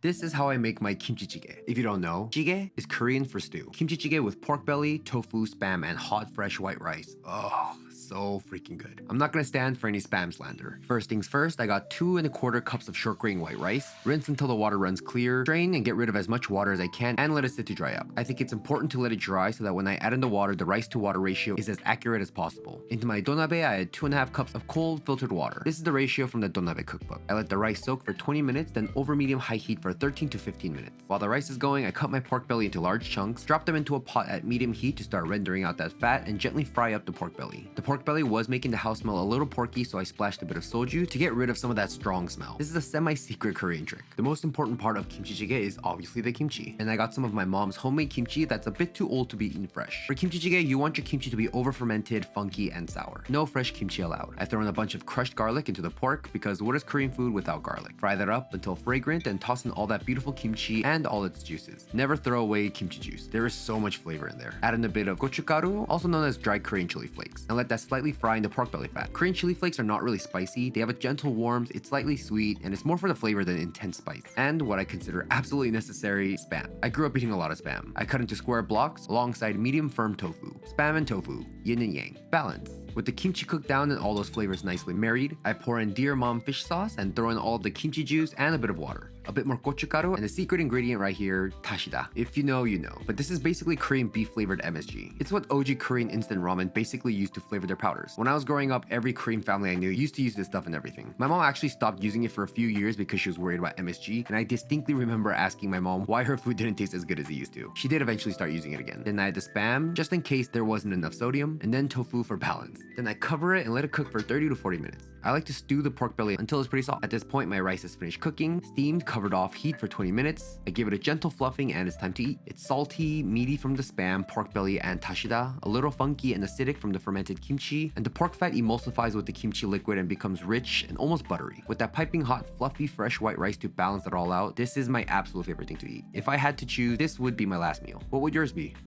This is how I make my kimchi jjigae. If you don't know, jjigae is Korean for stew. Kimchi jjigae with pork belly, tofu, spam, and hot fresh white rice. Oh, so freaking good. I'm not gonna stand for any spam slander. First things first, I got 2¼ cups of short grain white rice. Rinse until the water runs clear, drain and get rid of as much water as I can, and let it sit to dry up. I think it's important to let it dry so that when I add in the water, the rice to water ratio is as accurate as possible. Into my donabe, I add 2½ cups of cold filtered water. This is the ratio from the donabe cookbook. I let the rice soak for 20 minutes, then over medium-high heat for 13 to 15 minutes. While the rice is going, I cut my pork belly into large chunks, drop them into a pot at medium heat to start rendering out that fat, and gently fry up the pork belly. The pork belly was making the house smell a little porky, so I splashed a bit of soju to get rid of some of that strong smell. This is a semi-secret Korean trick. The most important part of kimchi jjigae is obviously the kimchi, and I got some of my mom's homemade kimchi that's a bit too old to be eaten fresh. For kimchi jjigae, you want your kimchi to be over-fermented, funky, and sour. No fresh kimchi allowed. I throw in a bunch of crushed garlic into the pork because what is Korean food without garlic? Fry that up until fragrant and toss in all that beautiful kimchi and all its juices. Never throw away kimchi juice. There is so much flavor in there. Add in a bit of gochugaru, also known as dried Korean chili flakes, and let that slightly fry in the pork belly fat. Korean chili flakes are not really spicy. They have a gentle warmth, it's slightly sweet, and it's more for the flavor than intense spice. And what I consider absolutely necessary, spam. I grew up eating a lot of spam. I cut into square blocks alongside medium firm tofu. Spam and tofu, yin and yang. Balance. With the kimchi cooked down and all those flavors nicely married, I pour in Dear Mom fish sauce and throw in all of the kimchi juice and a bit of water. A bit more gochugaru, and the secret ingredient right here, dashida. If you know, you know. But this is basically Korean beef flavored MSG. It's what OG Korean instant ramen basically used to flavor their powders. When I was growing up, every Korean family I knew used to use this stuff in everything. My mom actually stopped using it for a few years because she was worried about MSG, and I distinctly remember asking my mom why her food didn't taste as good as it used to. She did eventually start using it again. Then I had the spam, just in case there wasn't enough sodium, and then tofu for balance. Then I cover it and let it cook for 30 to 40 minutes. I like to stew the pork belly until it's pretty soft. At this point, my rice is finished cooking, steamed, covered off heat for 20 minutes. I give it a gentle fluffing and it's time to eat. It's salty, meaty from the spam, pork belly, and dashida, a little funky and acidic from the fermented kimchi, and the pork fat emulsifies with the kimchi liquid and becomes rich and almost buttery. With that piping hot, fluffy, fresh white rice to balance it all out, this is my absolute favorite thing to eat. If I had to choose, this would be my last meal. What would yours be?